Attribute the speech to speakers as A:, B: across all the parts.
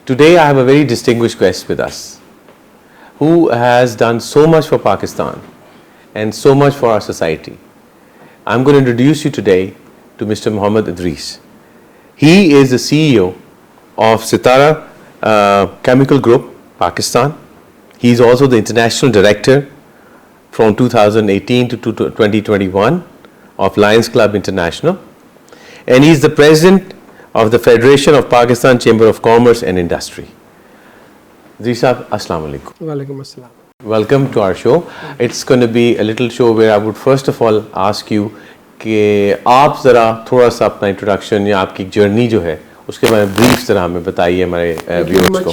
A: Today I have a very distinguished guest with us who has done so much for Pakistan and so much for our society. I'm going to introduce you today to Mr. Mohammad Idris. He is the CEO of Sitara Chemical Group, Pakistan. He is also the international director from 2018 to 2021 of Lions Club International. And he is the president of the Federation of Pakistan Chamber of Commerce and Industry. Idris sahab, assalamu alaikum.
B: Walaikum assalam.
A: Welcome to our show. It's going to be a little show where I would first of all ask you کہ آپ ذرا تھوڑا سا اپنا introduction یا آپ کی journey جو ہے اس کے بارے میں بریف ذرا ہمیں بتائیے ہمارے ویورز کو.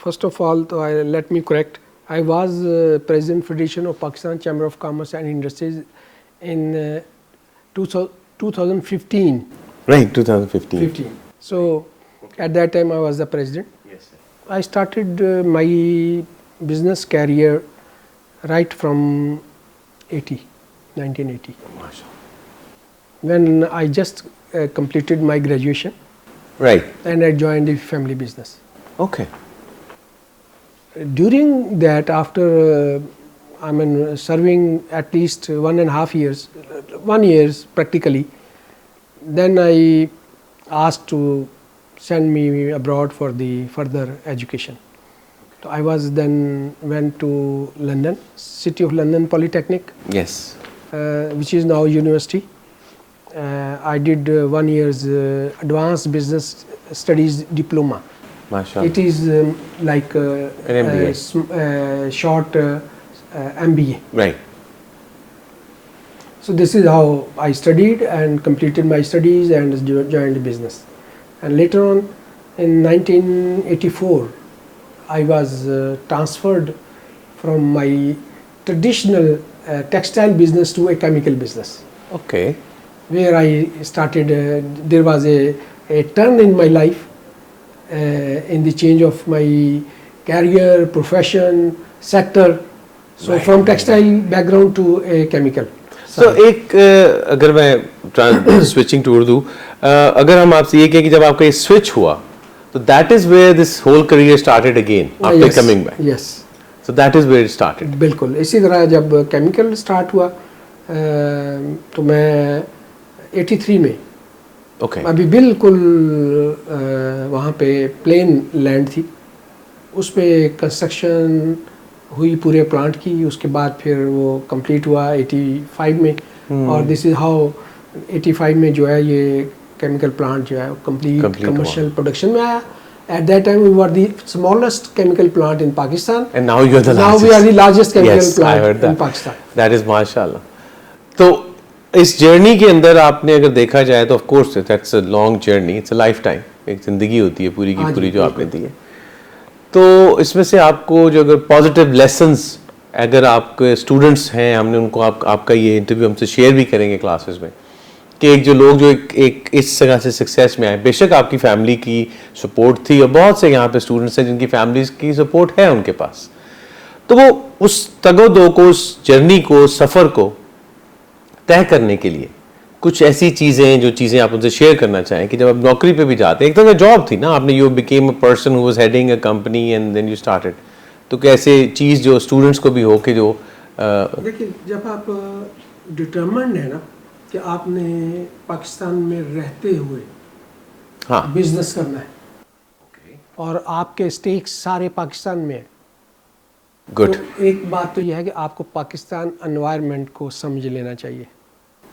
B: فرسٹ آف آل تو let me correct, I was president federation of Pakistan chamber of commerce and industries in 2015.
A: Right, 2015.
B: So at that time I was the president.
A: Yes, sir.
B: I started my business career right from 1980.
A: MashaAllah.
B: When I just completed my graduation.
A: Right.
B: And I joined the family business.
A: Okay.
B: During that, after serving at least 1.5 years, 1 year practically, then I asked to send me abroad for the further education. So I was then went to London, City of London Polytechnic.
A: Yes.
B: Which is now university. I did 1 year's advanced business studies diploma.
A: MashaAllah.
B: It is like
A: an MBA.
B: Short MBA.
A: Right.
B: So this is how I studied and completed my studies and joined the business. And later on in 1984, I was transferred from my traditional textile business to a chemical business.
A: Okay.
B: Where I started, there was a turn in my life in the change of my career, profession, sector. So right. From textile background to a chemical.
A: So ایک اگر میں switching to Urdu, اگر ہم آپ سے یہ کہیں کہ جب آپ کا یہ سوئچ ہوا تو that is where this whole career started again after coming back.
B: Yes.
A: So that is where it started.
B: بالکل اسی طرح جب کیمیکل اسٹارٹ ہوا تو میں 83 میں
A: Okay.
B: ابھی بالکل وہاں پہ پلین لینڈ تھی, اس پہ کنسٹرکشن ہوئی پورے پلانٹ کی, اس کے بعد پھر وہ کمپلیٹ ہوا 85 میں. اور دس از ہاؤ 85 میں جو ہے یہ کیمیکل پلانٹ جو ہے کمپلیٹ کمرشل پروڈکشن میں آیا. At that time we were the smallest chemical plant in Pakistan.
A: And now you are the largest.
B: Now we are the largest chemical
A: yes,
B: plant in Pakistan.
A: That is MashaAllah. تو اس journey کے اندر آپ نے اگر دیکھا جائے تو of course that's a long journey, it's a lifetime, ایک زندگی ہوتی ہے پوری کی پوری جو آپ نے دی ہے. تو اس میں سے آپ کو جو اگر پازیٹیو لیسنس اگر آپ کے اسٹوڈنٹس ہیں, ہم نے ان کو آپ کا یہ انٹرویو ہم سے شیئر بھی کریں گے کلاسز میں, کہ ایک جو لوگ جو ایک اس طرح سے سکسیس میں آئے, بے شک آپ کی فیملی کی سپورٹ تھی اور بہت سے یہاں پہ اسٹوڈنٹس ہیں جن کی فیملیز کی سپورٹ ہے ان کے پاس, تو وہ اس تگ و دو کو, اس جرنی کو, سفر کو طے کرنے کے لیے کچھ ایسی چیزیں جو چیزیں آپ ان سے شیئر کرنا چاہیں کہ جب آپ نوکری پہ بھی جاتے ہیں, ایک طرح کا جاب تھی نا, آپ نے you became a person who was heading a company and then you started, تو کیسے چیز جو اسٹوڈنٹس کو بھی ہو کہ جو
B: دیکھیں جب آپ ڈٹرمنڈ ہے نا کہ آپ نے پاکستان میں رہتے ہوئے
A: ہاں
B: بزنس کرنا ہے اور آپ کے اسٹیکس سارے پاکستان میں ہیں,
A: گڈ.
B: ایک بات تو یہ ہے کہ آپ کو پاکستان انوائرمنٹ کو سمجھ لینا چاہیے.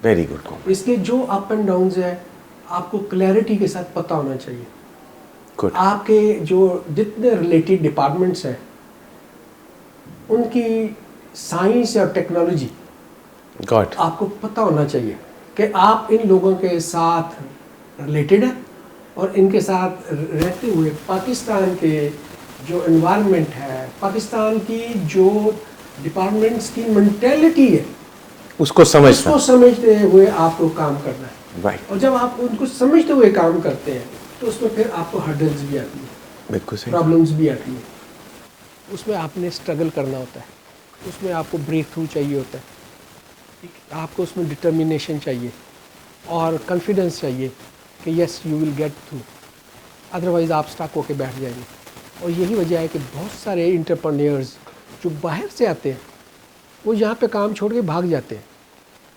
A: Very good.
B: اس کے جو اپ اینڈ ڈاؤنز ہے آپ کو کلیئرٹی کے ساتھ پتہ ہونا چاہیے.
A: گڈ.
B: آپ کے جو جتنے ریلیٹڈ ڈپارٹمنٹس ہیں ان کی سائنس اور ٹیکنالوجی
A: گاڈ
B: آپ کو پتہ ہونا چاہیے کہ آپ ان لوگوں کے ساتھ ریلیٹڈ ہیں اور ان کے ساتھ رہتے ہوئے پاکستان کے جو انوائرمنٹ ہے, پاکستان کی جو ڈپارٹمنٹس کی مینٹیلٹی ہے
A: اس کو
B: سمجھتے ہوئے آپ کو کام کرنا ہے.
A: Right.
B: اور جب آپ ان کو سمجھتے ہوئے کام کرتے ہیں تو اس میں پھر آپ کو ہرڈلز بھی آتی ہیں,
A: بالکل صحیح,
B: پرابلمس بھی آتی ہیں, اس میں آپ نے اسٹرگل کرنا ہوتا ہے, اس میں آپ کو بریک تھرو چاہیے ہوتا ہے, آپ کو اس میں ڈٹرمینیشن چاہیے اور کانفیڈنس چاہیے کہ yes you will get through. Otherwise آپ اسٹک ہو کے بیٹھ جائیں گے. اور یہی وجہ ہے کہ بہت سارے انٹرپرینیورز جو باہر سے آتے ہیں وہ یہاں پہ کام چھوڑ کے بھاگ جاتے ہیں,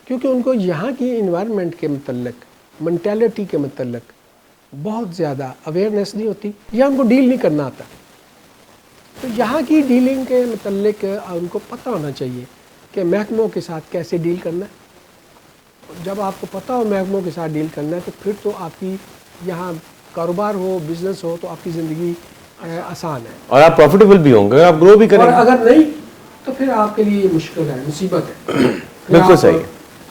B: کیونکہ ان کو یہاں کی انوائرمنٹ کے متعلق, مینٹیلٹی کے متعلق بہت زیادہ اویئرنیس نہیں ہوتی, یا ان کو ڈیل نہیں کرنا آتا. تو یہاں کی ڈیلنگ کے متعلق ان کو پتہ ہونا چاہیے کہ محکموں کے ساتھ کیسے ڈیل کرنا ہے. جب آپ کو پتہ ہو محکموں کے ساتھ ڈیل کرنا ہے تو پھر تو آپ کی یہاں کاروبار ہو, بزنس ہو, تو آپ کی زندگی آسان ہے,
A: اور آپ پروفیٹیبل بھی ہوں گے, آپ گرو بھی کریں
B: اور
A: گے.
B: اگر نہیں تو پھر آپ کے لیے یہ مشکل ہے, مصیبت ہے.
A: بالکل صحیح ہے.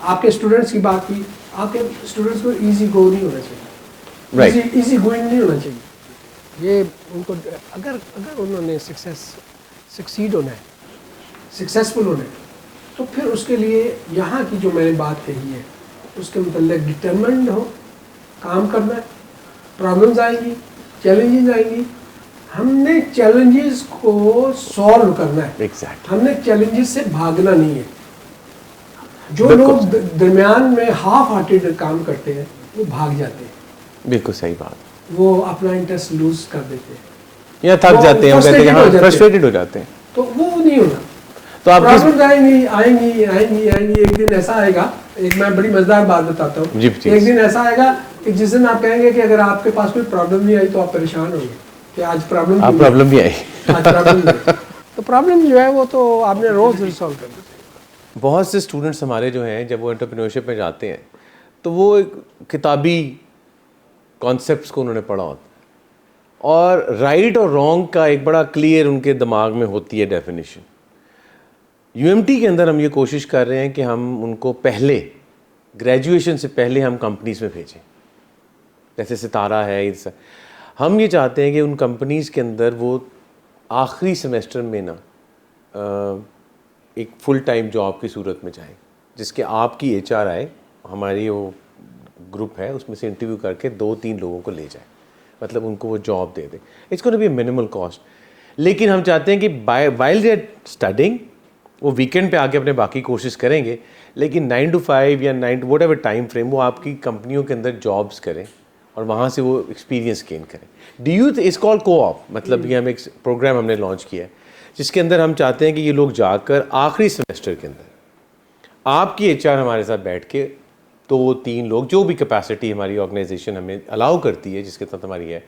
B: آپ کے اسٹوڈنٹس کی بات کی, آپ کے اسٹوڈنٹس کو ایزی گو نہیں ہونا چاہیے,
A: Right.
B: ایزی گوئنگ نہیں ہونا چاہیے. یہ ان کو اگر انہوں نے سکسیڈ ہونا ہے, سکسیزفل ہونا ہے, تو پھر اس کے لیے یہاں کی جو میں نے بات کہی ہے اس کے متعلق ڈٹرمنڈ ہو, کام کرنا ہے. پرابلمز آئیں گی, چیلنجز آئیں گی, ہم نے چیلنجز کو سالو کرنا ہے.
A: Exactly.
B: ہم نے چیلنجز سے بھاگنا نہیں ہے. جو لوگ درمیان میں ہاف ہارٹیڈ کام کرتے ہیں وہ بھاگ جاتے ہیں.
A: بالکل صحیح بات.
B: وہ اپنا انٹرسٹ لوز کر دیتے ہیں,
A: یا تھک جاتے ہیں, فرسٹریٹڈ ہو جاتے ہیں.
B: تو وہ نہیں ہونا.
A: تو آپ
B: پرابلمز آئیں گی. ایک دن ایسا آئے گا, ایک میں بڑی مزیدار بات بتاتا ہوں. ایک دن ایسا آئے گا کہ جس دن آپ کہیں گے کہ اگر آپ کے پاس کوئی پرابلم نہیں آئی تو آپ پریشان ہوں گے کہ آج
A: پرابلم بھی آئی.
B: تو پرابلم جو ہے وہ تو آپ نے روز ریسالو کرنا.
A: بہت سے اسٹوڈنٹس ہمارے جو ہیں جب وہ انٹرپرینیورشپ میں جاتے ہیں تو وہ کتابی کانسیپٹس کو انہوں نے پڑھا ہوتا ہے, اور رائٹ اور رانگ کا ایک بڑا کلیئر ان کے دماغ میں ہوتی ہے ڈیفینیشن. UMT کے اندر ہم یہ کوشش کر رہے ہیں کہ ہم ان کو پہلے گریجویشن سے پہلے ہم کمپنیز میں بھیجیں, جیسے ستارہ ہے. ہم یہ چاہتے ہیں کہ ان کمپنیز کے اندر وہ آخری سیمیسٹر میں نا ایک فل ٹائم جاب کی صورت میں جائیں, جس کے آپ کی HR آئے, ہماری وہ گروپ ہے اس میں سے انٹرویو کر کے 2-3 لوگوں کو لے جائے, مطلب ان کو وہ جاب دے دیں. It's gonna be a minimal cost. لیکن ہم چاہتے ہیں کہ وائل دے آر اسٹڈنگ وہ ویکینڈ پہ آ کے اپنے باقی کورسز کریں گے, لیکن 9 to 5 یا 9 واٹ ایور ٹائم فریم وہ آپ کی کمپنیوں کے اندر جابس کریں اور وہاں سے وہ ایکسپیرینس گین کریں. اس کال کو آپ, مطلب یہ ہم ایک پروگرام ہم نے لانچ کیا ہے جس کے اندر ہم چاہتے ہیں کہ یہ لوگ جا کر آخری سیمیسٹر کے اندر آپ کی HR ہمارے ساتھ بیٹھ کے 2-3 لوگ, جو بھی کیپیسٹی ہماری آرگنائزیشن ہمیں الاؤ کرتی ہے جس کے ساتھ ہماری ہے,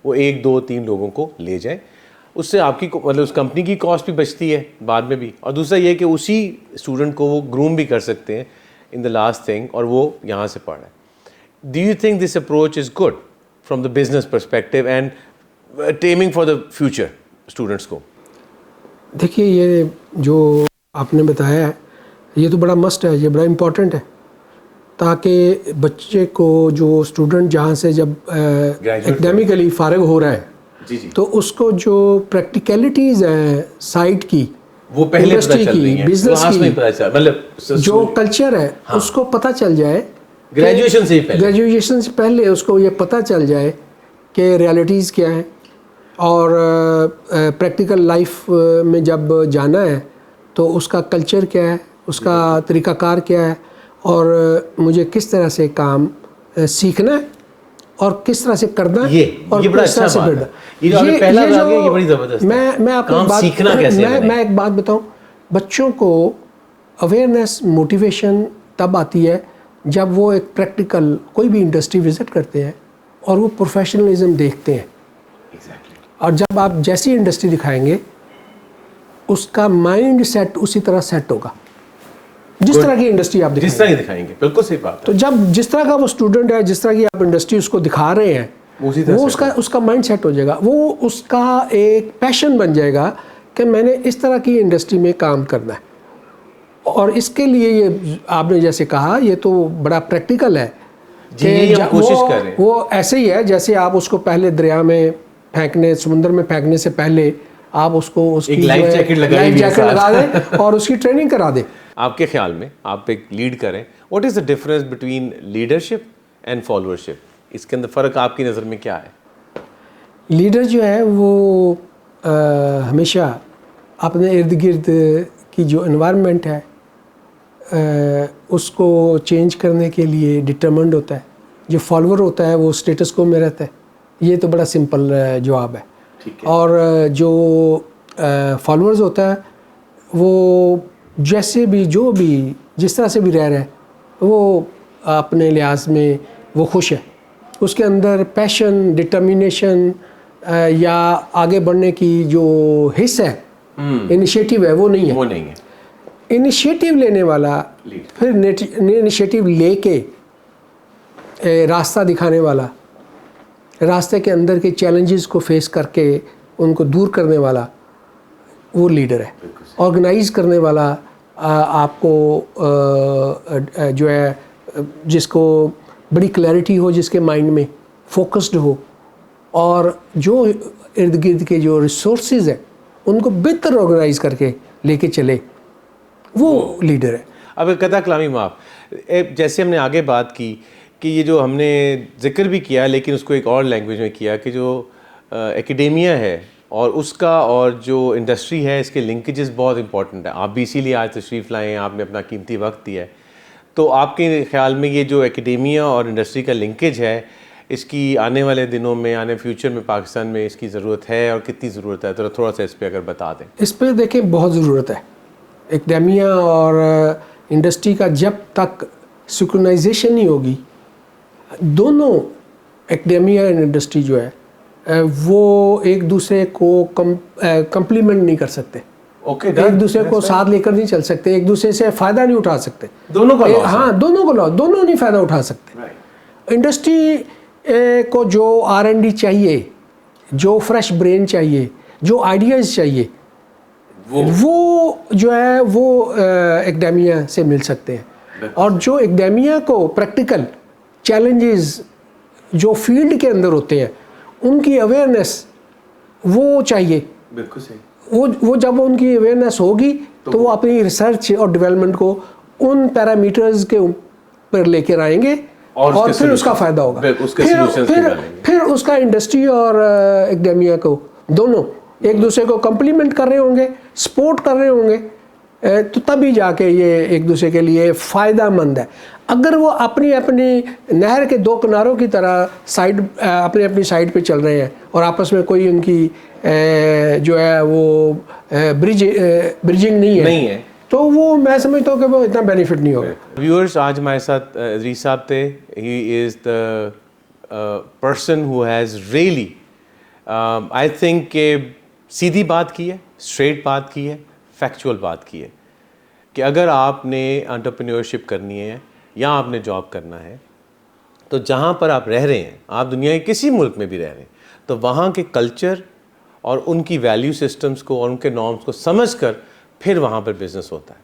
A: وہ 1-2-3 لوگوں کو لے جائیں. اس سے آپ کی مطلب اس کمپنی کی کاسٹ بھی بچتی ہے بعد میں بھی, اور دوسرا یہ کہ اسی اسٹوڈنٹ کو وہ گروم بھی کر سکتے ہیں ان دا لاسٹ تھنگ, اور وہ یہاں سے پڑھ رہا ہے. Do you think this approach is good from the business perspective and timing for the future students کو؟
B: دیکھیے, یہ جو آپ نے بتایا ہے یہ تو بڑا مسٹ ہے, یہ بڑا امپورٹنٹ ہے, تاکہ بچے کو جو اسٹوڈنٹ جہاں سے جب اکیڈیمکلی فارغ ہو رہا ہے تو اس کو جو پریکٹیکلٹیز ہیں سائٹ کی,
A: وہ پہلے
B: انڈسٹری کی, بزنس کی,
A: مطلب
B: جو کلچر ہے اس کو پتہ چل جائے.
A: گریجویشن
B: سے پہلے اس کو یہ پتہ چل جائے کہ ریالٹیز کیا ہیں, اور پریکٹیکل لائف میں جب جانا ہے تو اس کا کلچر کیا ہے, اس کا طریقہ کار کیا ہے, اور مجھے کس طرح سے کام سیکھنا ہے اور کس طرح سے کرنا ہے, اور کس طرح سے کرنا ہے. میں آپ کو میں ایک بات بتاؤں, بچوں کو اویئرنیس موٹیویشن تب آتی ہے جب وہ ایک پریکٹیکل کوئی بھی انڈسٹری وزٹ کرتے ہیں اور وہ پروفیشنلزم دیکھتے ہیں. اور جب آپ جیسی انڈسٹری دکھائیں گے اس کا مائنڈ سیٹ اسی طرح سیٹ ہوگا جس طرح کی انڈسٹری آپ
A: دکھائیں گے. بالکل صحیح بات.
B: تو جب جس طرح کا وہ اسٹوڈنٹ ہے, جس طرح کی آپ انڈسٹری اس کو دکھا رہے ہیں, وہ اس کا مائنڈ سیٹ ہو جائے گا, وہ اس کا ایک پیشن بن جائے گا کہ میں نے اس طرح کی انڈسٹری میں کام کرنا ہے. اور اس کے لیے یہ آپ نے جیسے کہا یہ تو بڑا پریکٹیکل ہے کہ وہ ایسے ہی ہے جیسے آپ اس کو پہلے دریا میں پھینکنے, سمندر میں پھینکنے سے پہلے آپ اس کو اس کی
A: لائف جیکٹ
B: لگا دیں اور اس کی ٹریننگ کرا دیں.
A: آپ کے خیال میں آپ ایک لیڈ کریں, what is the difference between leadership and followership? اس کے اندر فرق آپ کی نظر میں کیا ہے؟
B: لیڈر جو ہے وہ ہمیشہ اپنے ارد گرد کی جو انوائرمنٹ ہے اس کو چینج کرنے کے لیے ڈٹرمنڈ ہوتا ہے. جو فالوور ہوتا ہے وہ اسٹیٹس کو میں رہتا ہے, یہ تو بڑا سمپل جواب ہے. اور جو فالوورز ہوتا ہے وہ جیسے بھی جو بھی جس طرح سے بھی رہ رہا ہے وہ اپنے لحاظ میں وہ خوش ہے. اس کے اندر پیشن، ڈٹرمینیشن یا آگے بڑھنے کی جو حص ہے، انیشیٹو ہے، وہ نہیں ہے. انیشیٹو لینے والا، پھر انیشیٹو لے کے راستہ دکھانے والا، راستے کے اندر کے چیلنجز کو فیس کر کے ان کو دور کرنے والا، وہ لیڈر ہے. آرگنائز کرنے والا آپ کو جو ہے جس کو بڑی کلیئرٹی ہو، جس کے مائنڈ میں فوکسڈ ہو، اور جو ارد گرد کے جو ریسورسز ہیں ان کو بہتر آرگنائز کر کے لے کے چلے، وہ لیڈر ہے.
A: اب قطع کلامی معاف، جیسے ہم نے آگے بات کی کہ یہ جو ہم نے ذکر بھی کیا لیکن اس کو ایک اور لینگویج میں کیا کہ جو ایکیڈیمیا ہے اور اس کا اور جو انڈسٹری ہے اس کے لنکیجز بہت امپورٹنٹ ہیں. آپ بھی اسی لیے آج تشریف لائے ہیں، آپ نے اپنا قیمتی وقت دیا ہے. تو آپ کے خیال میں یہ جو ایکیڈیمیا اور انڈسٹری کا لنکیج ہے، اس کی آنے والے دنوں میں، آنے فیوچر میں پاکستان میں اس کی ضرورت ہے اور کتنی ضرورت ہے؟ تو تھوڑا سا اس پہ اگر بتا دیں.
B: اس پہ دیکھیں بہت ضرورت ہے. ایکیڈیمیا اور انڈسٹری کا جب تک سنکرونائزیشن نہیں ہوگی، دونوں ایکیڈیمیا اور انڈسٹری جو ہے وہ ایک دوسرے کو کمپلیمنٹ نہیں کر سکتے. ایک دوسرے کو ساتھ لے کر نہیں چل سکتے، ایک دوسرے سے فائدہ نہیں اٹھا سکتے.
A: دونوں کو
B: ہاں دونوں کو دونوں نہیں فائدہ اٹھا سکتے. انڈسٹری کو جو R&D چاہیے، جو فریش برین چاہیے، جو آئیڈیاز چاہیے، وہ جو ہے وہ ایکیڈیمیا سے مل سکتے ہیں. اور جو ایکیڈیمیا کو پریکٹیکل چیلنجز جو فیلڈ کے اندر ہوتے ہیں ان کی اویئرنیس وہ چاہیے.
A: بالکل صحیح.
B: وہ جب ان کی اویئرنیس ہوگی تو وہ اپنی ریسرچ اور ڈیولپمنٹ کو ان پیرامیٹرز کے اوپر لے کر آئیں گے اور پھر اس کا فائدہ ہوگا. پھر اس کا انڈسٹری اور ایکیڈیمیا کو دونوں ایک دوسرے کو کمپلیمنٹ کر رہے ہوں گے، سپورٹ کر رہے ہوں گے، تو تبھی جا کے یہ ایک دوسرے کے لیے فائدہ مند ہے. اگر وہ اپنی نہر کے دو کناروں کی طرح اپنی سائڈ پہ چل رہے ہیں اور آپس میں کوئی ان کی جو ہے وہ برجنگ نہیں ہے تو وہ میں سمجھتا ہوں کہ وہ اتنا بینیفٹ نہیں ہوگا.
A: ویورز، آج ہمارے ساتھ ادریس صاحب تھے. He is the person who has really I think کہ سیدھی بات کی ہے، اسٹریٹ بات کی ہے، فیکچول بات کی ہے کہ اگر آپ نے انٹرپرینیورشپ کرنی ہے یا آپ نے جاب کرنا ہے تو جہاں پر آپ رہ رہے ہیں، آپ دنیا کے کسی ملک میں بھی رہ رہے ہیں، تو وہاں کے کلچر اور ان کی ویلیو سسٹمز کو اور ان کے نارمز کو سمجھ کر پھر وہاں پر بزنس ہوتا ہے.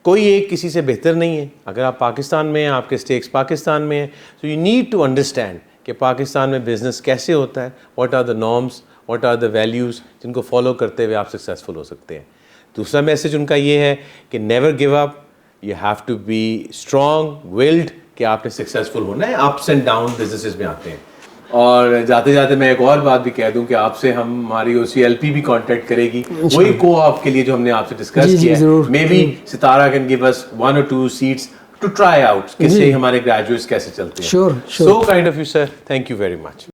A: کوئی ایک کسی سے بہتر نہیں ہے. اگر آپ پاکستان میں ہیں، آپ کے اسٹیکس پاکستان میں ہیں، تو یو نیڈ ٹو انڈرسٹینڈ کہ پاکستان میں بزنس کیسے ہوتا ہے، what are the norms, what are the values جن کو فالو کرتے ہوئے آپ سکسیزفل ہو سکتے ہیں. دوسرا میسیج ان کا یہ ہے کہ never give up, you have to be strong willed کہ آپ نے سکسیزفل ہونا ہے. اپس اینڈ ڈاؤن بزنسز میں آتے ہیں. اور جاتے جاتے میں ایک اور بات بھی کہہ دوں کہ آپ سے ہماری OCLP بھی کانٹیکٹ کرے گی، وہی کو آپ کے لیے جو ہم نے آپ سے ڈسکس کیا ہے. Maybe Sitara can give us 1 or 2 seats to try out کہ سے ہمارے گریجویٹس کیسے چلتے ہیں. So kind of you sir, thank you very much.